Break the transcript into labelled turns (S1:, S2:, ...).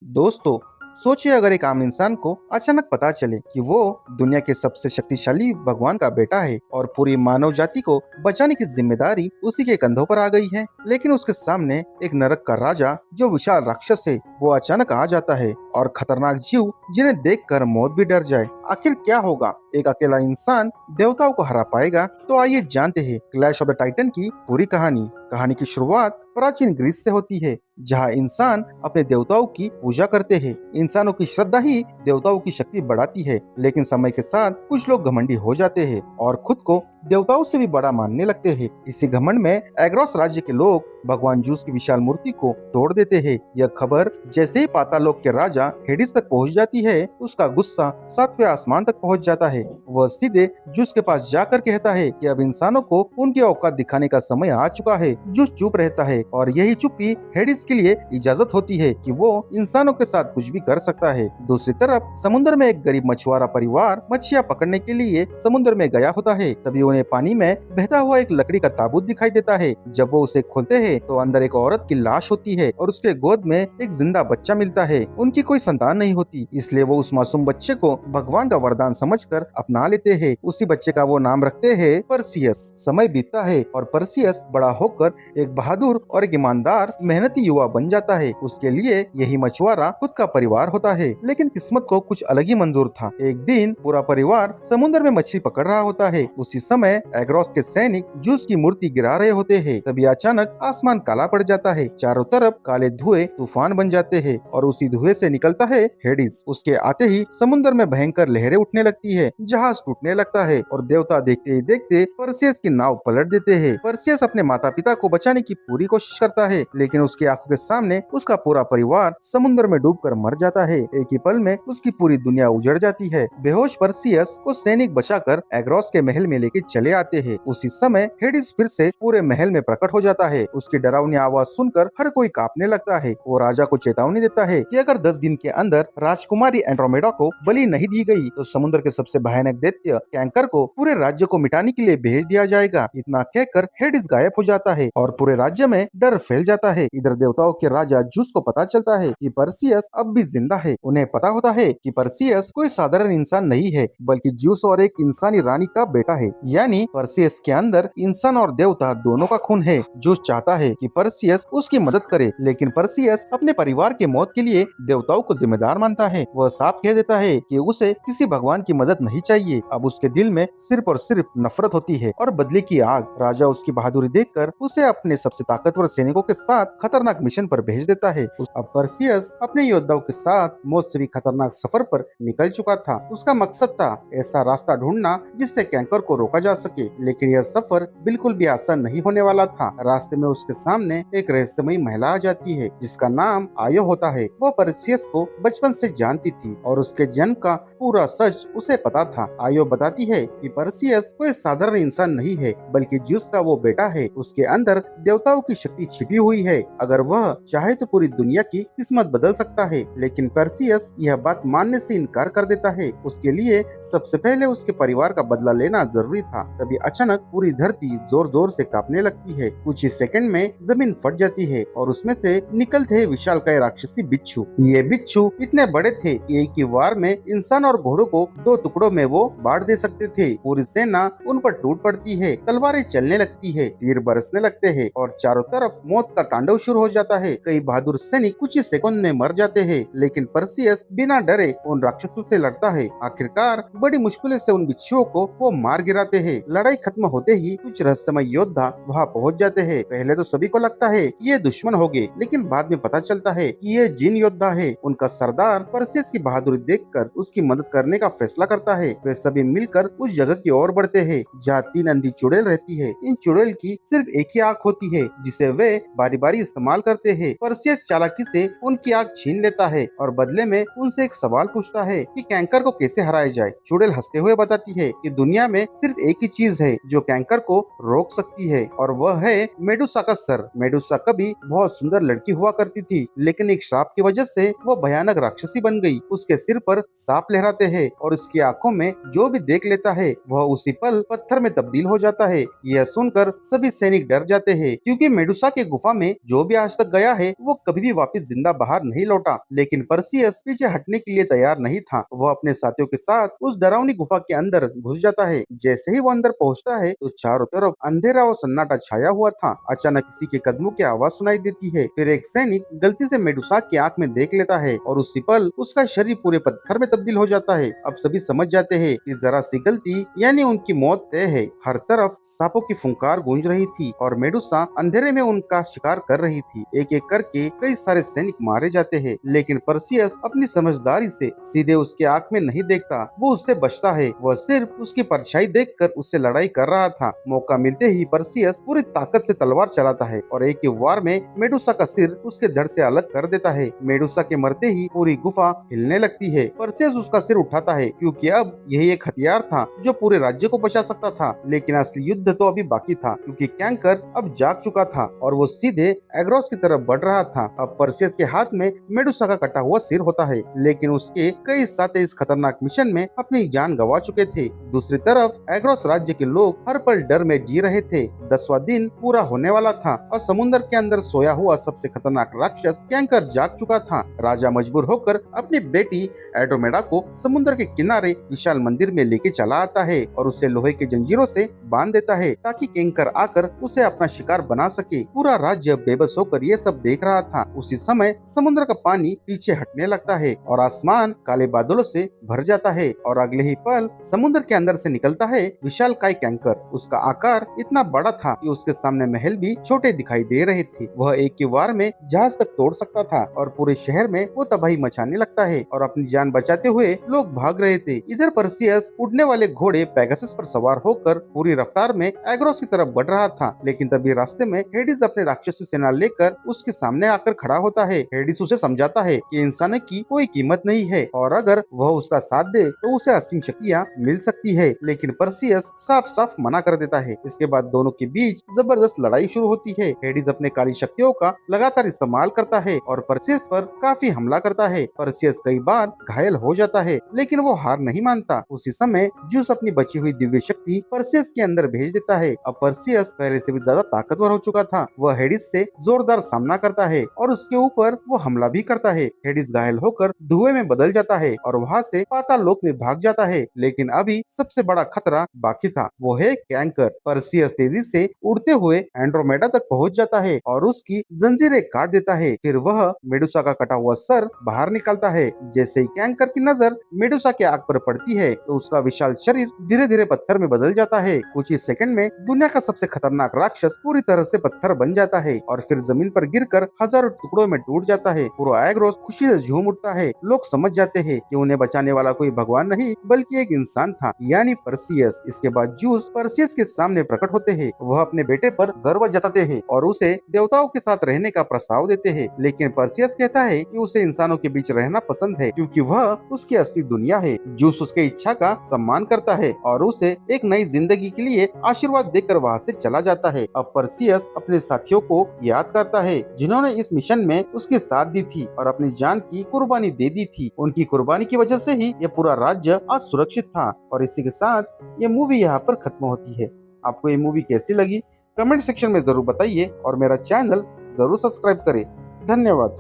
S1: दोस्तों, सोचिए अगर एक आम इंसान को अचानक पता चले कि वो दुनिया के सबसे शक्तिशाली भगवान का बेटा है और पूरी मानव जाति को बचाने की जिम्मेदारी उसी के कंधों पर आ गई है। लेकिन उसके सामने एक नरक का राजा जो विशाल राक्षस है वो अचानक आ जाता है और खतरनाक जीव जिन्हें देखकर मौत भी डर जाए। आखिर क्या होगा? एक अकेला इंसान देवताओं को हरा पाएगा? तो आइए जानते हैं क्लैश ऑफ द टाइटन की पूरी कहानी। कहानी की शुरुआत प्राचीन ग्रीस से होती है, जहाँ इंसान अपने देवताओं की पूजा करते हैं। इंसानों की श्रद्धा ही देवताओं की शक्ति बढ़ाती है। लेकिन समय के साथ कुछ लोग घमंडी हो जाते हैं और खुद को देवताओं से भी बड़ा मानने लगते हैं। इसी घमंड में एग्रोस राज्य के लोग भगवान जूस की विशाल मूर्ति को तोड़ देते हैं। यह खबर जैसे ही पातालोक के राजा हेडिस तक पहुंच जाती है, उसका गुस्सा सातवें आसमान तक पहुंच जाता है। वह सीधे जूस के पास जाकर कहता है कि अब इंसानों को उनकी औकात दिखाने का समय आ चुका है। जूस चुप रहता है और यही चुप्पी हेडिस के लिए इजाजत होती है कि वो इंसानों के साथ कुछ भी कर सकता है। दूसरी तरफ समुद्र में एक गरीब मछुआरा परिवार मछलियां पकड़ने के लिए समुद्र में गया होता है। तभी उन्हें पानी में बहता हुआ एक लकड़ी का ताबूत दिखाई देता है। जब वो उसे खोलते हैं तो अंदर एक औरत की लाश होती है और उसके गोद में एक जिंदा बच्चा मिलता है। उनकी कोई संतान नहीं होती, इसलिए वो उस मासूम बच्चे को भगवान का वरदान समझकर अपना लेते हैं। उसी बच्चे का वो नाम रखते हैं परसियस। समय बीतता है और परसियस बड़ा होकर एक बहादुर और एक ईमानदार मेहनती युवा बन जाता है। उसके लिए यही मछुआरा खुद का परिवार होता है। लेकिन किस्मत को कुछ अलग ही मंजूर था। एक दिन पूरा परिवार समुद्र में मछली पकड़ रहा होता है। उसी समय एग्रोस के सैनिक जूस की मूर्ति गिरा रहे होते हैं। तभी अचानक आसमान काला पड़ जाता है। चारों तरफ काले धुएं तूफान बन जाते हैं और उसी धुएं से निकलता है हेडिस। उसके आते ही समुद्र में भयंकर लहरें उठने लगती है, जहाज टूटने लगता है और देवता देखते ही देखते परसियस की नाव पलट देते हैं। परसियस अपने माता पिता को बचाने की पूरी कोशिश करता है, लेकिन उसकी आंखों के सामने उसका पूरा परिवार समुद्र में डूबकर मर जाता है। एक ही पल में उसकी पूरी दुनिया उजड़ जाती है। बेहोश परसियस को सैनिक बचाकर एग्रोस के महल में लेके चले आते हैं। उसी समय हेडिस फिर से पूरे महल में प्रकट हो जाता है। उसकी डरावनी आवाज सुनकर हर कोई कांपने लगता है। वो राजा को चेतावनी देता है कि अगर 10 दिन के अंदर राजकुमारी एंड्रोमेडा को बलि नहीं दी गई तो समुद्र के सबसे भयानक दैत्य कैंकर को पूरे राज्य को मिटाने के लिए भेज दिया जाएगा। इतना कहकर हेडिस गायब हो जाता है और पूरे राज्य में डर फैल जाता है। इधर देवताओं के राजा जूस को पता चलता है कि परसियस अब भी जिंदा है। उन्हें पता होता है कि परसियस कोई साधारण इंसान नहीं है, बल्कि जूस और एक इंसानी रानी का बेटा है। यानी परसियस के अंदर इंसान और देवता दोनों का खून है। जूस चाहता है कि परसियस उसकी मदद करे, लेकिन परसियस अपने परिवार की मौत के लिए देवताओं को जिम्मेदार मानता है। वह साफ कह देता है कि उसे किसी भगवान की मदद नहीं चाहिए। अब उसके दिल में सिर्फ और सिर्फ नफरत होती है और बदले की आग। राजा उसकी बहादुरी देखकर उसे अपने सबसे ताकतवर सैनिकों के साथ खतरनाक मिशन पर भेज देता है। अब परसियस अपने योद्धाओं के साथ मौत से भी खतरनाक सफर पर निकल चुका था। उसका मकसद था ऐसा रास्ता ढूंढना जिससे कैंकर को रोका जा सके, लेकिन यह सफर बिल्कुल भी आसान नहीं होने वाला था। रास्ते में उसके सामने एक रहस्यमयी महिला आ जाती है जिसका नाम आयो होता है। वो परसियस को बचपन से जानती थी और उसके जन्म का पूरा सच उसे पता था। आयो बताती है कि परसियस कोई साधारण इंसान नहीं है, बल्कि ज्यूस का वो बेटा है। उसके अंदर देवताओं की शक्ति छिपी हुई है। अगर वह चाहे तो पूरी दुनिया की किस्मत बदल सकता है। लेकिन परसियस यह बात मानने से इनकार कर देता है। उसके लिए सबसे पहले उसके परिवार का बदला लेना जरूरी था। तभी अचानक पूरी धरती जोर जोर से कांपने लगती है। कुछ ही सेकंड में जमीन फट जाती है और उसमें से निकलते हैं विशालकाय राक्षसी बिच्छू। ये बिच्छू इतने बड़े थे कि एक ही वार में इंसान और घोड़ों को 2 टुकड़ों में वो बांट दे सकते थे। पूरी सेना उन पर टूट पड़ती है, तलवारें चलने लगती है, तीर बरसने लगते हैं और चारों तरफ मौत का तांडव शुरू हो जाता है। कई बहादुर सैनिक कुछ ही सेकंड में मर जाते हैं, लेकिन परसियस बिना डरे उन राक्षसों से लड़ता है। आखिरकार बड़ी मुश्किल से उन बिच्छुओं को वो मार गिराते हैं। लड़ाई खत्म होते ही कुछ रहस्यमय योद्धा वहाँ पहुँच जाते हैं। पहले तो सभी को लगता है कि ये दुश्मन होंगे, लेकिन बाद में पता चलता है कि ये जिन योद्धा है। उनका सरदार परसियस की बहादुरी देखकर उसकी मदद करने का फैसला करता है। वे सभी मिलकर उस जगह की ओर बढ़ते हैं जहाँ 3 अंधी चुड़ैल रहती है। इन चुड़ैल की सिर्फ एक ही आँख होती है जिसे वे बारी बारी इस्तेमाल करते हैं। परसियस चालाकी से उनकी आँख छीन लेता है और बदले में उनसे एक सवाल पूछता है कि कैंकर को कैसे हराया जाए। चुड़ैल हंसते हुए बताती है कि दुनिया में सिर्फ एक ही चीज है जो कैंकर को रोक सकती है, और वह है मेडुसा का सर। मेडुसा कभी बहुत सुंदर लड़की हुआ करती थी, लेकिन एक श्राप की वजह से वो भयानक राक्षसी बन गई। उसके सिर पर सांप लहराते हैं और उसकी आंखों में जो भी देख लेता है वह उसी पल पत्थर में तब्दील हो जाता है। यह सुनकर सभी सैनिक डर जाते हैं, क्योंकि मेडुसा के गुफा में जो भी आज तक गया है वो कभी भी वापस जिंदा बाहर नहीं लौटा। लेकिन परसियस पीछे हटने के लिए तैयार नहीं था। वह अपने साथियों के साथ उस डरावनी गुफा के अंदर घुस जाता है। जैसे ही वो अंदर पहुंचता है तो चारों तरफ अंधेरा और सन्नाटा छाया हुआ था। अचानक किसी के कदमों की आवाज सुनाई देती है। फिर एक सैनिक गलती से मेडुसा की आंख में देख लेता है और उसी पल उसका शरीर पूरे पत्थर में तब्दील हो जाता है। अब सभी समझ जाते हैं कि जरा सी गलती यानी उनकी मौत तय है। हर तरफ सांपों की फुंकार गूंज रही थी और मेडुसा अंधेरे में उनका शिकार कर रही थी। एक एक करके कई सारे सैनिक मारे जाते हैं, लेकिन परसियस अपनी समझदारी से सीधे उसके आंख में नहीं देखता। वो उससे बचता है। वह सिर्फ उसकी परछाई देखकर उससे लड़ाई कर रहा था। मौका मिलते ही परसियस पूरी ताकत से तलवार चलाता है और एक ही वार में मेडुसा का सिर उसके धड़ से अलग कर देता है। मेडुसा के मरते ही पूरी गुफा हिलने लगती है। परसियस उसका सिर उठाता है, क्योंकि अब यही एक हथियार था जो पूरे राज्य को बचा सकता था। लेकिन असली युद्ध तो अभी बाकी था, क्योंकि कैंकर अब जाग चुका था और वो सीधे एग्रोस की तरफ बढ़ रहा था। अब परसियस के हाथ में मेडुसा का कटा हुआ सिर होता है, लेकिन उसके कई साथी इस खतरनाक मिशन में अपनी जान गंवा चुके थे। दूसरी तरफ एग्रोस राज्य के लोग हर पल डर में जी रहे थे। 10वां दिन पूरा होने वाला था और समुद्र के अंदर सोया हुआ सबसे खतरनाक राक्षस कैंकर जाग चुका था। राजा मजबूर होकर अपनी बेटी एड्रोमेडा को समुद्र के किनारे विशाल मंदिर में लेके चला आता है और उसे लोहे की जंजीरों से बांध देता है, ताकि कैंकर आकर उसे अपना शिकार बना सके। पूरा राज्य बेबस होकर ये सब देख रहा था। उसी समय समुद्र का पानी पीछे हटने लगता है और आसमान काले बादलों से भर जाता है और अगले ही पल समुद्र के अंदर से निकलता है विशालकाय कैंकर। उसका आकार इतना बड़ा था कि उसके सामने महल भी छोटे दिखाई दे रहे थे। वह एक ही वार में जहाज तक तोड़ सकता था और पूरे शहर में वो तबाही मचाने लगता है और अपनी जान बचाते हुए लोग भाग रहे थे। इधर परसियस उड़ने वाले घोड़े पेगासस पर सवार होकर पूरी रफ्तार में एग्रोस की तरफ बढ़ रहा था। लेकिन तभी रास्ते में हेडिस अपने राक्षसी सेना लेकर उसके सामने आकर खड़ा होता है। हेडिस उसे समझाता है कि इंसान की कोई कीमत नहीं है और अगर वह उसका साथ दे तो उसे असीम शक्तियाँ मिल सकती है। लेकिन परसियस साफ साफ मना कर देता है। इसके बाद दोनों के बीच जबरदस्त लड़ाई शुरू होती है। हेडिस अपने काली शक्तियों का लगातार इस्तेमाल करता है और परसियस पर काफी हमला करता है। परसियस कई बार घायल हो जाता है, लेकिन वो हार नहीं मानता। उसी समय जूस अपनी बची हुई दिव्य शक्ति परसियस के अंदर भेज देता है। अब परसियस पहले से भी ज्यादा ताकतवर हो चुका था। वह हेडिस से जोरदार सामना करता है और उसके ऊपर वो हमला भी करता है। हेडिस घायल होकर धुएं में बदल जाता है और वहाँ से पाताल लोक में भाग जाता है। लेकिन अभी सबसे बड़ा खतरा बाकी था, वो है कैंकर। परसियस तेजी से उड़ते हुए एंड्रोमेडा तक पहुंच जाता है और उसकी जंजीरें काट देता है। फिर वह मेडुसा का कटा हुआ सर बाहर निकालता है। जैसे ही कैंकर की नजर मेडुसा के आग पर पड़ती है तो उसका विशाल शरीर धीरे धीरे पत्थर में बदल जाता है। कुछ ही सेकंड में दुनिया का सबसे खतरनाक राक्षस पूरी तरह से पत्थर बन जाता है और फिर जमीन पर गिरकर हजारों टुकड़ों में टूट जाता है। पूरा एग्रोस खुशी से झूम उठता है। लोग समझ जाते हैं कि उन्हें बचाने वाला कोई भगवान नहीं बल्कि एक इंसान था, यानी परसियस। इसके बाद जूस परसियस के सामने प्रकट होते हैं। वह अपने बेटे पर गर्व जताते हैं और उसे देवताओं के साथ रहने का प्रस्ताव देते हैं। लेकिन परसियस कहता है कि उसे इंसानों के बीच रहना पसंद है, क्योंकि वह उसकी असली दुनिया है। जूस उसके इच्छा का सम्मान करता है और उसे एक नई जिंदगी के लिए आशीर्वाद देकर वहाँ से चला जाता है। अब परसियस अपने साथियों को याद करता है जिन्होंने इस मिशन में उसके साथ दी थी और अपनी जान की कुर्बानी दे दी थी। उनकी कुर्बानी की वजह से ही ये पूरा राज्य आज सुरक्षित था। और इसी के साथ ये मूवी यहाँ पर खत्म होती है। आपको ये मूवी कैसी लगी कमेंट सेक्शन में जरूर बताइए और मेरा चैनल जरूर सब्सक्राइब करें। धन्यवाद।